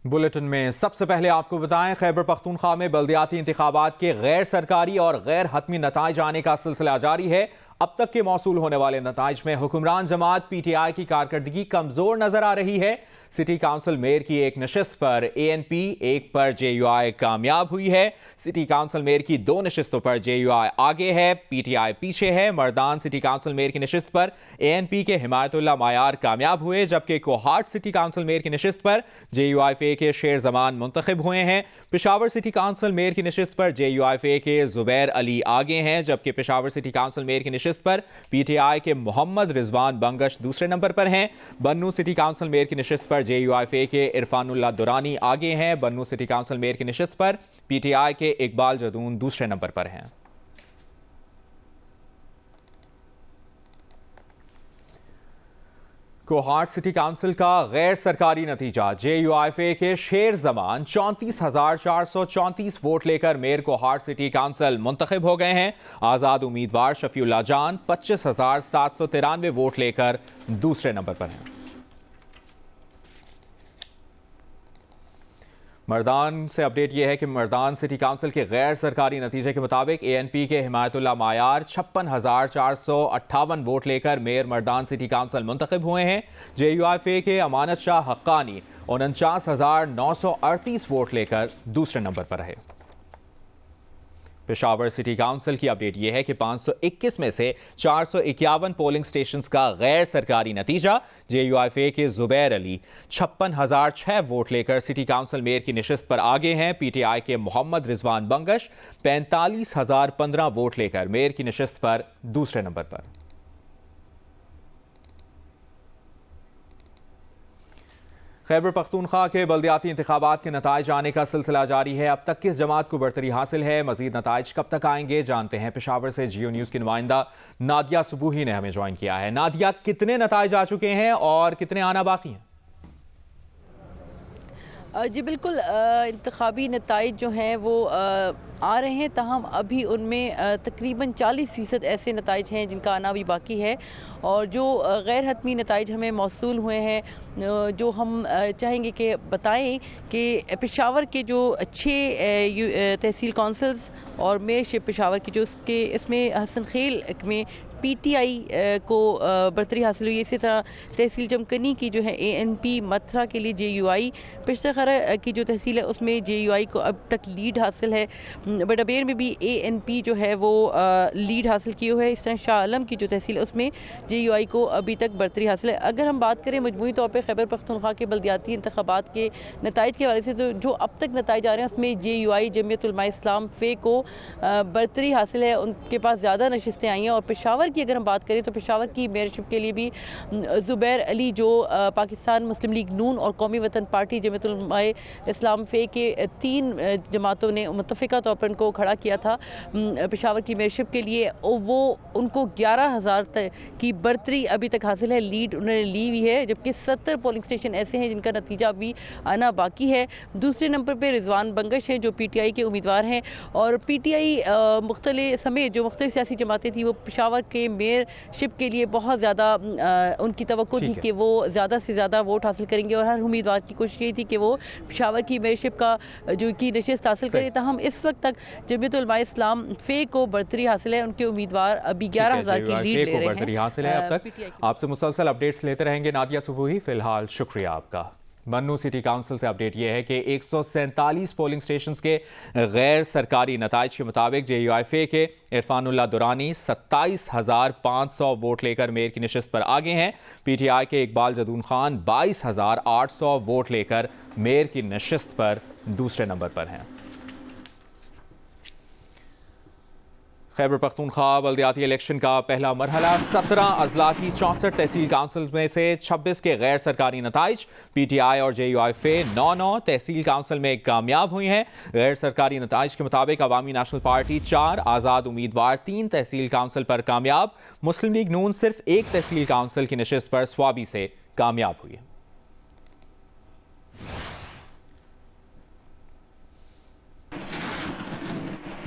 Bulletin में सबसे पहले आपको बताएं, खैबर पख्तूनख्वा में बल्दियाती इंतखाबात के गैर सरकारी और गैर हतमी नताइज आने का सिलसिला जारी है। अब तक के मौसूल होने वाले नताइज में हुक्मरान जमात PTI की कारकर्दगी कमजोर नजर आ रही है। सिटी काउंसिल मेयर की एक नशिस्त पर ANP, एक पर JUI कामयाब हुई है। सिटी काउंसिल मेयर की 2 नशिस्तों पर JUI आगे है, PTI पीछे है। मर्दान सिटी काउंसिल मेयर की नशिस्त पर ANP के हिमायतुल्लाह मायार कामयाब हुए, जबकि कोहाट सिटी काउंसिल मेयर की नशिस्त पर JUI के शेर जमान मुंतखब हुए हैं। पेशावर सिटी काउंसिल मेयर की नशिस्त पर JUI के जुबैर अली आगे हैं, जबकि पेशावर सिटी काउंसिल मेयर की नशिस्त पर PTI के मोहम्मद रिजवान बंगश दूसरे नंबर पर हैं। बन्नू सिटी काउंसिल मेयर की नशिस्त पर JUI के इरफानुल्लाह दुरानी आगे हैं। बन्नू सिटी काउंसिल मेयर की नशिस्त पर PTI के इकबाल जदून दूसरे नंबर पर हैं। कोहाट सिटी काउंसिल का गैर सरकारी नतीजा, JUI के शेर जमान 34,434 वोट लेकर मेयर कोहाट सिटी काउंसिल मुंतखब हो गए हैं। आजाद उम्मीदवार शफीउल्लाह जान 25,793 वोट लेकर दूसरे नंबर पर हैं। मर्दान से अपडेट यह है कि मर्दान सिटी काउंसिल के गैर सरकारी नतीजे के मुताबिक ANP के हिमायतुल्लाह मायार 56,458 वोट लेकर मेयर मर्दान सिटी काउंसिल मुंतखब हुए हैं। JUI के अमानत शाह हक्कानी 49,938 वोट लेकर दूसरे नंबर पर रहे। पेशावर सिटी काउंसिल की अपडेट यह है कि 521 में से 451 पोलिंग स्टेशंस का गैर सरकारी नतीजा, JUI के जुबैर अली 56,006 वोट लेकर सिटी काउंसिल मेयर की नशिस्त पर आगे हैं। PTI के मोहम्मद रिजवान बंगश 45,015 वोट लेकर मेयर की नशिस्त पर दूसरे नंबर पर। खैबर पख्तूनख्वा के बल्दियाती इंतखाबात के नताइज आने का सिलसिला जारी है। अब तक किस जमात को बरतरी हासिल है, मजीद नताइज कब तक आएंगे, जानते हैं। पेशावर से जियो न्यूज़ की नुमाइंदा नादिया सुबूही ने हमें ज्वाइन किया है। नादिया, कितने नताइज आ चुके हैं और कितने आना बाकी हैं? जी बिल्कुल, इंतखाबी नताइज जो हैं वो आ रहे हैं, ताहम अभी उनमें तकरीबन 40% ऐसे नताइज हैं जिनका आना भी बाकी है। और जो गैर हतमी नताइज हमें मौसूल हुए हैं, जो हम चाहेंगे कि बताएं कि पेशावर के जो अच्छे तहसील कौंसल्स और मेयरशिप पेशावर की जो इसमें हसन खेल में PTI को बरतरी हासिल हुई। इसी तरह तहसील जमकनी की जो है ANP, मथुरा के लिए JUI, पिशतखरा की जो तहसील है उसमें JUI को अब तक लीड हासिल है। बड़ाबेर में भी ANP जो है वो लीड हासिल किए हुए है। इस तरह शाह आलम की जो तहसील है उसमें JUI को अभी तक बरतरी हासिल है। अगर हम बात करें मजमूई तौर पर खैबर पख्तूनख्वा के बल्दियाती इंतखाबात के नताइज के हवाले से, तो जो अब तक नताइज आ रहे हैं उसमें JUI जमीयत उलमा इस्लाम फ़े को बरतरी हासिल है, उनके पास ज़्यादा नशिस्तें आई हैं। और पेशावर की अगर हम बात करें तो पेशावर की मेयरशिप के लिए भी जुबैर अली जो पाकिस्तान मुस्लिम लीग नून और कौमी वतन पार्टी जमीयत उलमा इस्लाम फ़े के 3 जमातों ने मुतफ़िका तौर पर उनको खड़ा किया था पेशावर की मेयरशिप के लिए, वो उनको 11,000 की बरतरी अभी तक हासिल है, लीड उन्होंने ली हुई है। जबकि 70 पोलिंग स्टेशन ऐसे हैं जिनका नतीजा अभी आना बाकी है। दूसरे नंबर पर रिजवान बंगश हैं जो PTI के उम्मीदवार हैं। और PTI मुख्तलिफ समेत जो मुख्तलिफ सियासी जमातें थी वो पेशावर के मेयरशिप के लिए बहुत ज़्यादा उनकी तवक्को थी कि वो ज़्यादा से ज़्यादा वोट हासिल करेंगे। और हर उम्मीदवार की कोशिश ये थी कि वो पेशावर की मेयरशिप का जो की नशिस्त हासिल करे। ताहम इस वक्त तक जमीयत उलमा इस्लाम फ़े को बरतरी हासिल है, उनके उम्मीदवार अभी 11,000 की लीड ले रहे हैं। हासिल है अब तक। आपसे मुसलसल अपडेट्स लेते रहेंगे नादिया सुबूही। फिलहाल शुक्रिया आपका। बन्नू सिटी काउंसिल से अपडेट यह है कि 147 पोलिंग स्टेशंस के गैर सरकारी नताइज के मुताबिक JUI के इरफानुल्लाह दुरानी 27,500 वोट लेकर मेयर की नशिस्त पर आगे हैं। PTI के इकबाल जदून खान 22,800 वोट लेकर मेयर की नशिस्त पर दूसरे नंबर पर हैं। खैबर पख्तूनख्वा बल्दियाती इलेक्शन का पहला मरहला 17 अजला की 64 तहसील काउंसिल में से 26 के गैर सरकारी नताइज, PTI और JUI 9 तहसील काउंसिल में कामयाब हुई हैं। गैर सरकारी नताइज के मुताबिक अवामी नेशनल पार्टी 4, आज़ाद उम्मीदवार 3 तहसील काउंसिल पर कामयाब। मुस्लिम लीग नून सिर्फ 1 तहसील काउंसिल की नशिस्त पर स्वाबी से कामयाब हुई।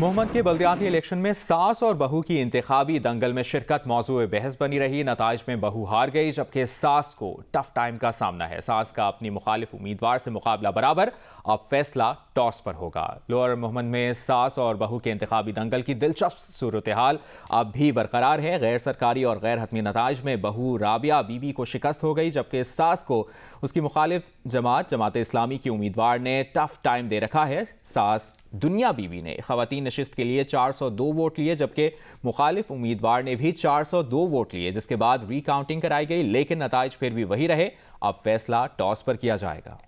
मोहम्मद के बल्दियाती इलेक्शन में सास और बहू की इंतखाबी दंगल में शिरकत मौजूए बहस बनी रही। नताइज में बहू हार गई, जबकि सास को टफ टाइम का सामना है। सास का अपनी मुखालिफ उम्मीदवार से मुकाबला बराबर, अब फैसला टॉस पर होगा। लोअर मोहम्मद में सास और बहू के इंतखाबी दंगल की दिलचस्प सूरत हाल अब भी बरकरार है। गैर सरकारी और गैर हतमी नताइज में बहू राबिया बीबी को शिकस्त हो गई, जबकि सास को उसकी मुखालिफ जमात इस्लामी की उम्मीदवार ने टफ टाइम दे रखा है। सास दुनिया बीबी ने खवातीन नशिस्त के लिए 402 वोट लिए, जबकि मुखालिफ उम्मीदवार ने भी 402 वोट लिए, जिसके बाद रीकाउंटिंग कराई गई, लेकिन नताइज फिर भी वही रहे। अब फैसला टॉस पर किया जाएगा।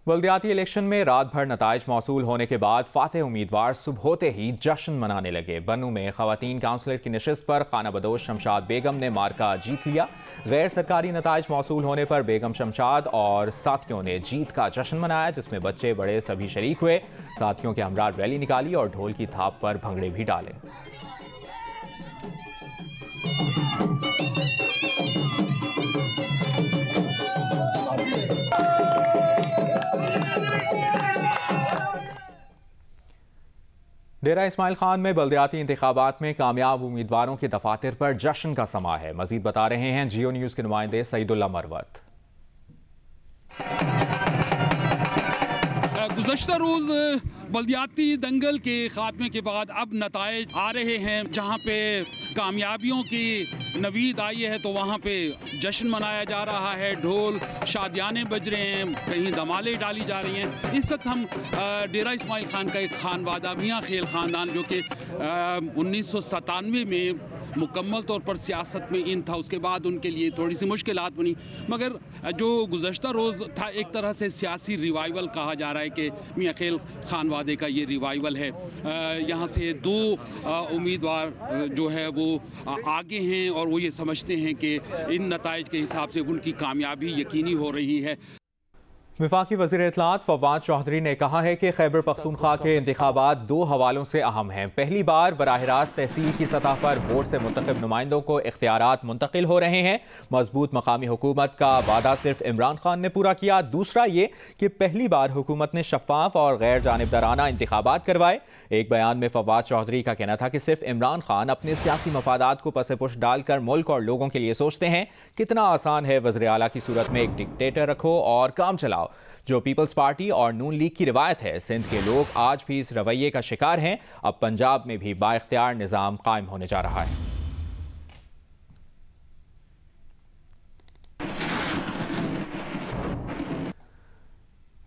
बल्दियाती इलेक्शन में रात भर नताइज मौसूल होने के बाद फातेह उम्मीदवार सुबह होते ही जश्न मनाने लगे। बन्नू में खवातीन काउंसलर की नशिस्त पर खाना बदोश शमशाद बेगम ने मार्का जीत लिया। गैर सरकारी नताइज मौसूल होने पर बेगम शमशाद और साथियों ने जीत का जश्न मनाया, जिसमें बच्चे बड़े सभी शरीक हुए। साथियों के हमरा रैली निकाली और ढोल की थाप पर भंगड़े भी डाले। डेरा इस्माइल खान में बल्दियाती इंतखाबात में कामयाब उम्मीदवारों के दफातर पर जश्न का समा है। मजीद बता रहे हैं जियो न्यूज के नुमाइंदे सईदुल्लाह मरवत। गुज़श्ता रोज़ बल्दियाती दंगल के खात्मे के बाद अब नताइज आ रहे हैं। जहां पे कामयाबियों की नवीद आई है तो वहां पे जश्न मनाया जा रहा है, ढोल शादियाने बज रहे हैं, कहीं धमाले डाली जा रही हैं। इस वक्त हम डेरा इस्माइल खान का एक खानवादा मियाँ खेल ख़ानदान, जो कि 1997 में मुकम्मल तौर पर सियासत में इन था, उसके बाद उनके लिए थोड़ी सी मुश्किलात बनी, मगर जो गुज़श्ता रोज़ था एक तरह से सियासी रिवाइवल कहा जा रहा है कि मियाँ खेल खानवादे का ये रिवाइवल है। यहाँ से दो उम्मीदवार जो है वो आगे हैं और वो ये समझते हैं कि इन नताइज के हिसाब से उनकी कामयाबी यकीनी हो रही है। वफाकी वज़ीर इत्तलात फवाद चौधरी ने कहा है कि खैबर पख्तूनख्वा के इंतखाबात दो हवालों से अहम हैं। पहली बार बराह रास्त तहसील की सतह पर वोट से मुंतखब नुमाइंदों को इख्तियारात मुंतकिल हो रहे हैं। मजबूत मकामी हुकूमत का वादा सिर्फ इमरान खान ने पूरा किया। दूसरा ये कि पहली बार हुकूमत ने शफाफ और गैर जानिबदाराना इंतखाबात करवाए। एक बयान में फवाद चौधरी का कहना था कि सिर्फ इमरान खान अपने सियासी मफादात को पसे पुश डालकर मुल्क और लोगों के लिए सोचते हैं। कितना आसान है वज़ीर आला की सूरत में एक डिक्टेटर रखो और काम चलाओ, जो पीपल्स पार्टी और नून लीग की रिवायत है। सिंध के लोग आज भी इस रवैये का शिकार हैं। अब पंजाब में भी बाइख्तियार निज़ाम कायम होने जा रहा है।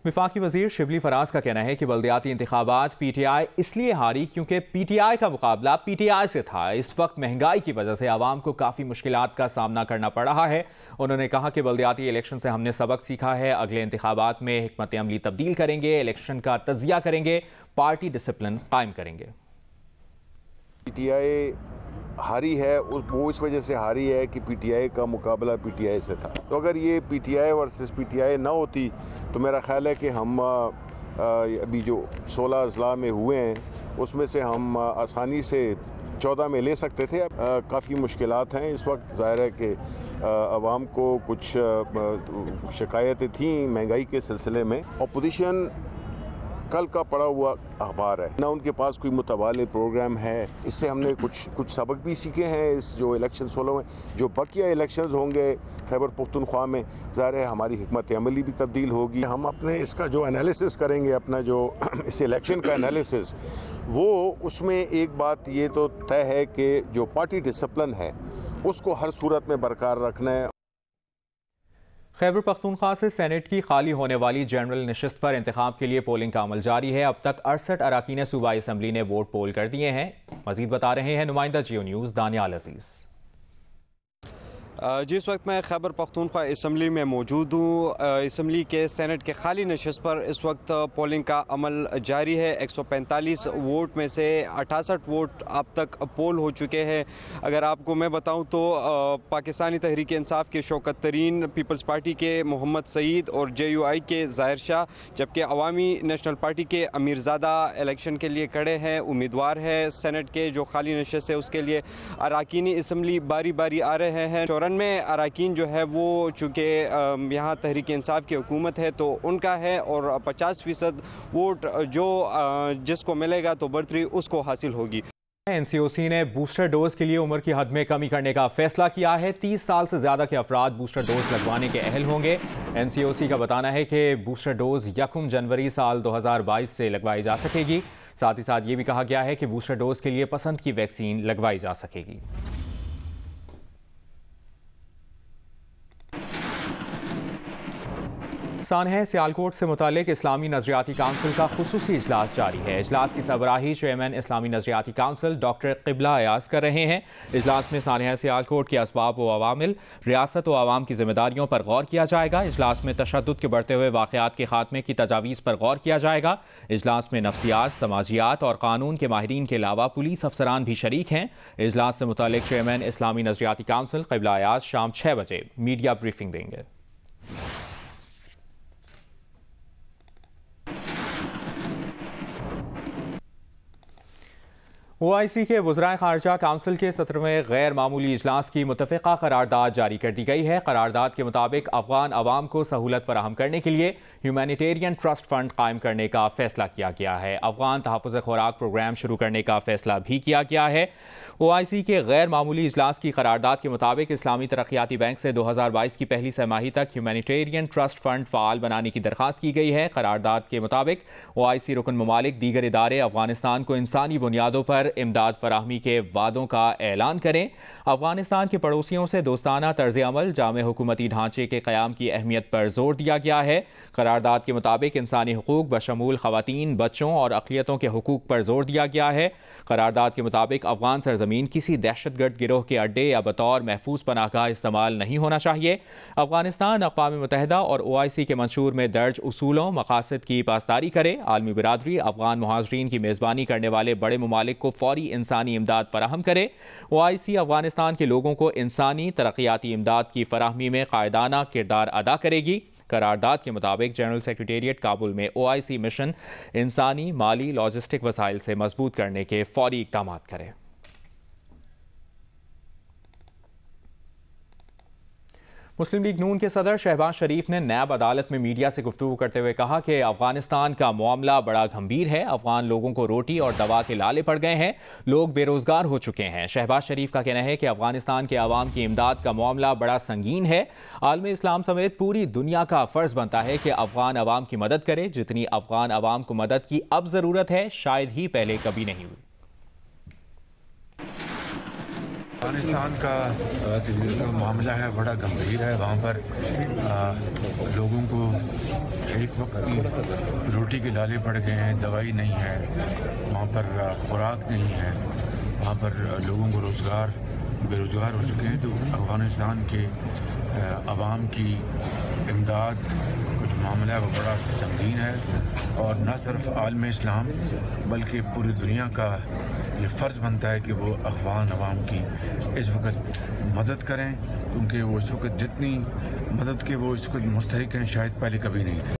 वफाकी वजीर शिबली फराज का कहना है कि बल्दियाती इंतखाबात PTI इसलिए हारी क्योंकि PTI का मुकाबला PTI से था। इस वक्त महंगाई की वजह से आवाम को काफ़ी मुश्किलात का सामना करना पड़ रहा है। उन्होंने कहा कि बल्दियाती इलेक्शन से हमने सबक सीखा है। अगले इंतखाबात में हिकमत अमली तब्दील करेंगे, इलेक्शन का तजिया करेंगे, पार्टी डिसिप्लिन कायम करेंगे। PTI हारी है, वो इस वजह से हारी है कि PTI का मुकाबला PTI से था। तो अगर ये PTI वर्सेस PTI ना होती तो मेरा ख्याल है कि हम अभी जो 16 अजला में हुए हैं उसमें से हम आसानी से 14 में ले सकते थे। काफ़ी मुश्किलात हैं इस वक्त। ज़ाहिर है कि आवाम को कुछ शिकायतें थीं महंगाई के सिलसिले में। अपोजिशन कल का पड़ा हुआ अखबार है ना, उनके पास कोई मुतवाले प्रोग्राम है। इससे हमने कुछ सबक भी सीखे हैं। इस जो इलेक्शन 16 में जो बकिया इलेक्शंस होंगे खैबर पख्तूनख्वा में, ज़ाहिर है हमारी हिकमत अमली भी तब्दील होगी। हम अपने इसका जो एनालिसिस करेंगे, अपना जो इस इलेक्शन का एनालिसिस, वो उसमें एक बात ये तो तय है कि जो पार्टी डिसिप्लिन है उसको हर सूरत में बरकरार रखना है। खैबर पख्तूनख्वा से सेनेट की खाली होने वाली जनरल नशिस्त पर इंतखाब के लिए पोलिंग का अमल जारी है। अब तक 68 अराकीन सूबाई असम्बली ने वोट पोल कर दिए हैं। मजीद बता रहे हैं नुमाइंदा जियो न्यूज़ दानियाल अजीज़। जिस वक्त मैं खैबर पख्तूनख्वा असम्बली में मौजूद हूँ, असम्बली के सेनेट के खाली नशिस्त पर इस वक्त पोलिंग का अमल जारी है। 145 वोट में से 68 वोट अब तक पोल हो चुके हैं। अगर आपको मैं बताऊँ तो पाकिस्तानी तहरीक इंसाफ के शौकत तरीन, पीपल्स पार्टी के मोहम्मद सईद और JUI के ज़ाहिर शाह, जबकि अवामी नेशनल पार्टी के अमीरज़ादा इलेक्शन के लिए खड़े हैं, उम्मीदवार है सेनेट के जो खाली नशिस्त है उसके लिए। अराकीनी असम्बली बारी बारी आ रहे हैं। में अरकान जो है वो चूँकि यहाँ तहरीक इंसाफ की हुकूमत है तो उनका है, और 50% वोट जो जिसको मिलेगा तो बर्तरी उसको हासिल होगी। एनसीओसी ने बूस्टर डोज के लिए उम्र की हद में कमी करने का फैसला किया है। 30 साल से ज्यादा के अफराद बूस्टर डोज लगवाने के अहल होंगे। एनसीओसी का बताना है कि बूस्टर डोज 1 जनवरी साल 2022 से लगवाई जा सकेगी। साथ ही साथ ये भी कहा गया है कि बूस्टर डोज के लिए पसंद की वैक्सीन लगवाई जा सकेगी। सानह सियालकोट से मुतालिक इस्लामी नजरियाती काउंसिल का खुसूसी इजलास जारी है। इजलास की सरबराही चेयरमैन इस्लामी नजरियाती काउंसिल डॉक्टर क़िबला अयाज कर रहे हैं। इजलास में सानह सियालकोट के असबाब व अवामिल, रियासत व आवाम की जिम्मेदारियों पर गौर किया जाएगा। इजलास में तशद्दुद के बढ़ते हुए वाक़यात के खात्मे की तजावीज़ पर गौर किया जाएगा। इजलास में नफ्सियात, समाजियात और कानून के माहिरीन के अलावा पुलिस अफसरान भी शरीक हैं। इजलास से मुतालिक चेयरमैन इस्लामी नजरियाती काउंसिल क़िबला अयाज शाम 6 बजे मीडिया ब्रीफिंग देंगे। OIC के वज़राए ख़ारजा काउंसिल के 17वें गैर मामूली इजलास की मुत्तफ़िक़ा करारदाद जारी कर दी गई है। करारदाद के मुताबिक अफ़गान अवाम को सहूलत फराहम करने के लिए ह्यूमैनिटेरियन ट्रस्ट फंड कायम करने का फ़ैसला किया गया है। अफ़गान तहफ़्फ़ुज़ खुराक प्रोग्राम शुरू करने का फ़ैसला भी किया गया है। OIC के गैर मामूली इजलास की करारदाद के मुताबिक इस्लामी तरक्याती बैंक से 2022 की पहली सहमाही तक ह्यूमैनिटेरियन ट्रस्ट फंड फ़ाल बनाने की दरख्वास्त की गई है। करारदाद के मुताबिक OIC रुकन ममालिक दीगर इदारे अफ़गानिस्तान को इंसानी बुनियादों पर इमदाद फराहमी के वादों का ऐलान करें। अफगानिस्तान के पड़ोसियों से दोस्ताना तर्ज अमल, जामे हुकूमती ढांचे के क़याम की अहमियत पर जोर दिया गया है। करारदाद के मुताबिक इंसानी हुकूक बशमूल ख़वातीन, बच्चों और अक़लियतों के हुकूक पर जोर दिया गया है। करारदाद के मुताबिक अफगान सरजमीन किसी दहशतगर्द गिरोह के अड्डे या बतौर महफूज पनाहगाह इस्तेमाल नहीं होना चाहिए। अफगानिस्तान अक़वाम मुत्तहिदा और OIC के मंशूर में दर्ज उसूलों मकासद की पासदारी करे। आलमी बिरादरी अफगान मुहाजिरीन की मेज़बानी करने वाले बड़े ममालिक को फौरी इंसानी इमदाद फराहम करे। OIC अफगानिस्तान के लोगों को इंसानी तरक्याती इमदाद की फराहमी में कायदाना किरदार अदा करेगी। करारदाद के मुताबिक जनरल सेक्रेटेरिएट काबुल में OIC मिशन इंसानी, माली, लॉजिस्टिक वसाइल से मजबूत करने के फौरी इक़दाम करे। मुस्लिम लीग नून के सदर शहबाज शरीफ ने नैब अदालत में मीडिया से गुफ्तगू करते हुए कहा कि अफगानिस्तान का मामला बड़ा गंभीर है। अफगान लोगों को रोटी और दवा के लाले पड़ गए हैं। लोग बेरोजगार हो चुके हैं। शहबाज शरीफ का कहना है कि अफगानिस्तान के अवाम की इमदाद का मामला बड़ा संगीन है। आलमी इस्लाम समेत पूरी दुनिया का फर्ज बनता है कि अफगान अवाम की मदद करे। जितनी अफगान अवाम को मदद की अब जरूरत है, शायद ही पहले कभी नहीं हुई। अफगानिस्तान का जो मामला है बड़ा गंभीर है। वहाँ पर लोगों को एक वक्त की रोटी के लाले पड़ गए हैं, दवाई नहीं है, वहाँ पर खुराक नहीं है, वहाँ पर लोगों को बेरोज़गार हो चुके हैं। तो अफगानिस्तान के अवाम की इमदाद जो मामला है वो बड़ा संगीन है और न सिर्फ आलम इस्लाम बल्कि पूरी दुनिया का ये फ़र्ज़ बनता है कि वो अफ़गान अवाम की इस वक्त मदद करें, क्योंकि वो इस वक्त जितनी मदद के वो इस वक्त मुस्तहिक हैं शायद पहले कभी नहीं थे।